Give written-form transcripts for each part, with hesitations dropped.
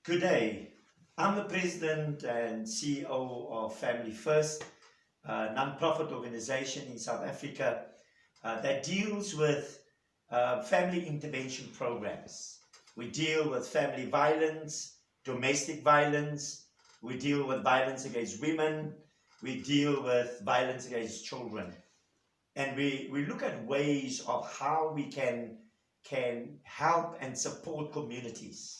Good day. I'm the President and CEO of Family First, a non-profit organization in South Africa that deals with family intervention programs. We deal with family violence, domestic violence, we deal with violence against women, we deal with violence against children. And we look at ways of how we can help and support communities.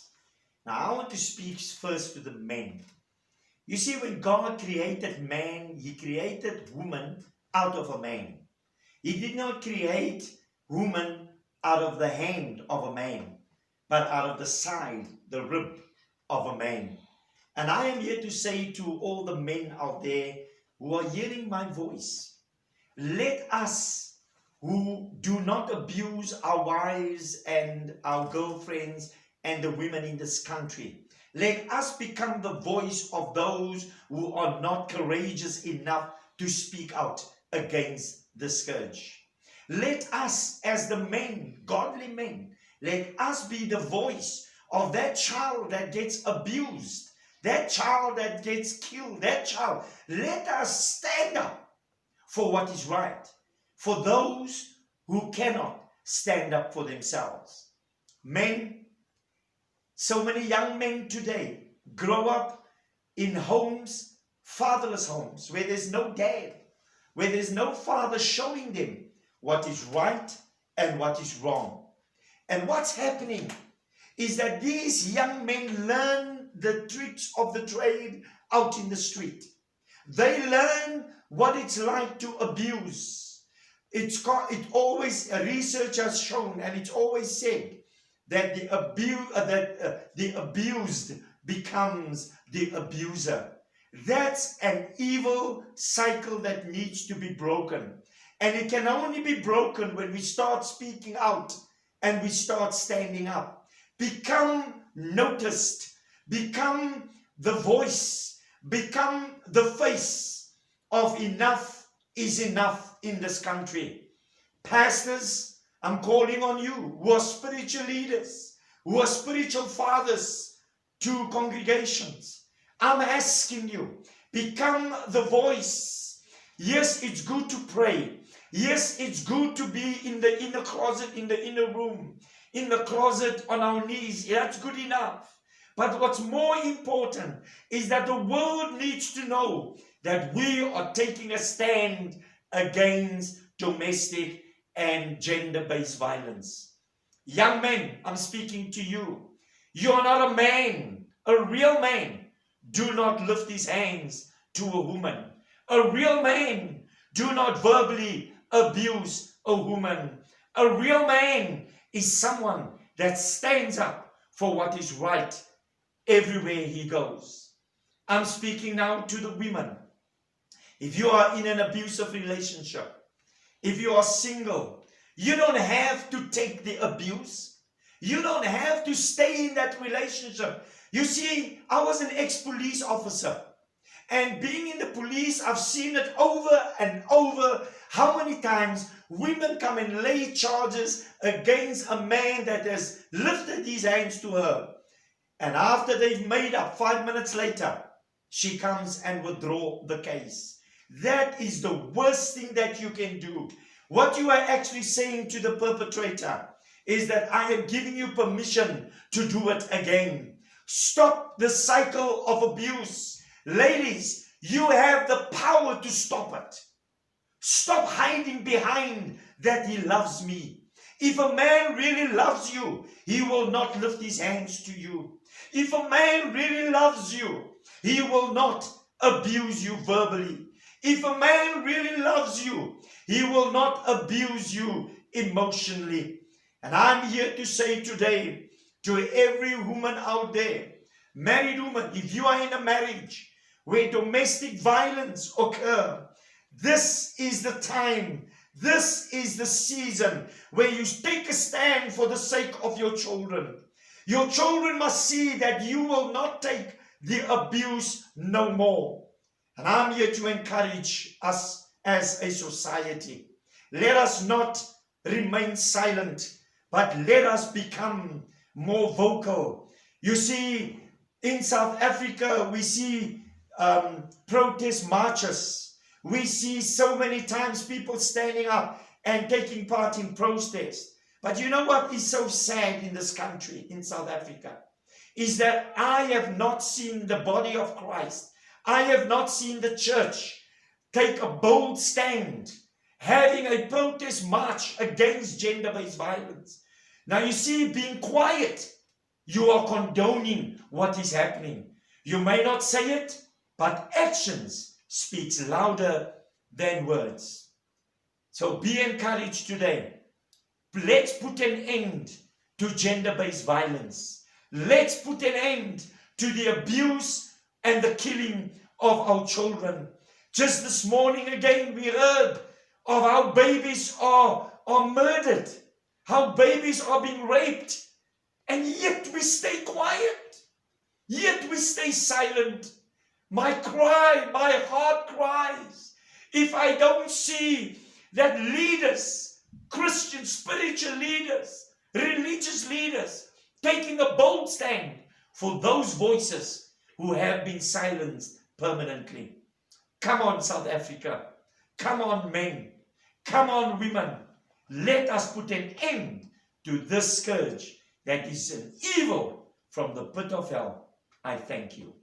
Now, I want to speak first to the men. You see, when God created man, He created woman out of a man. He did not create woman out of the hand of a man, but out of the side, the rib of a man. And I am here to say to all the men out there who are hearing my voice, let us who do not abuse our wives and our girlfriends and the women in this country, let us become the voice of those who are not courageous enough to speak out against the scourge. Let us, as the men, godly men, let us be the voice of that child that gets abused, that child that gets killed, that child. Let us stand up for what is right, for those who cannot stand up for themselves. Men, so many young men today grow up in homes, fatherless homes, where there's no dad, where there's no father showing them what is right and what is wrong. And what's happening is that these young men learn the tricks of the trade out in the street. They learn what it's like to abuse. Research has shown, and it's always said, that the abused becomes the abuser. That's an evil cycle that needs to be broken. And it can only be broken when we start speaking out and we start standing up. Become noticed. Become the voice. Become the face of enough is enough in this country. Pastors, I'm calling on you who are spiritual leaders, who are spiritual fathers to congregations. I'm asking you, become the voice. Yes, it's good to pray. Yes, it's good to be in the inner closet, in the inner room, in the closet on our knees. That's good enough. But what's more important is that the world needs to know that we are taking a stand against domestic and gender-based violence. Young men, I'm speaking to you. You are not a man, a real man. Do not lift his hands to a woman. A real man, do not verbally abuse a woman. A real man is someone that stands up for what is right everywhere he goes. I'm speaking now to the women. If you are in an abusive relationship, if you are single, you don't have to take the abuse. You don't have to stay in that relationship. You see, I was an ex-police officer. And being in the police, I've seen it over and over. How many times women come and lay charges against a man that has lifted his hands to her. And after they've made up, 5 minutes later, she comes and withdraws the case. That is the worst thing that you can do. What you are actually saying to the perpetrator is that I am giving you permission to do it again. Stop the cycle of abuse. Ladies, you have the power to stop it. Stop hiding behind that he loves me. If a man really loves you, he will not lift his hands to you. If a man really loves you, he will not abuse you verbally. If a man really loves you, he will not abuse you emotionally. And I'm here to say today to every woman out there, married woman, if you are in a marriage where domestic violence occurs, this is the time, this is the season where you take a stand for the sake of your children. Your children must see that you will not take the abuse no more. And I'm here to encourage us as a society. Let us not remain silent, but let us become more vocal. You see, In South Africa, we see protest marches. We see so many times people standing up and taking part in protest. But you know what is so sad in this country, in South Africa, is that I have not seen the body of Christ. I have not seen the church take a bold stand, having a protest march against gender-based violence. Now you see, being quiet, you are condoning what is happening. You may not say it, but actions speaks louder than words. So be encouraged today. Let's put an end to gender-based violence. Let's put an end to the abuse and the killing of our children. Just this morning again, we heard of how babies are murdered, how babies are being raped, and yet we stay quiet. Yet we stay silent. My cry, my heart cries, if I don't see that leaders, Christian spiritual leaders, religious leaders, taking a bold stand for those voices who have been silenced permanently. Come on, South Africa. Come on, men. Come on, women. Let us put an end to this scourge that is an evil from the pit of hell. I thank you.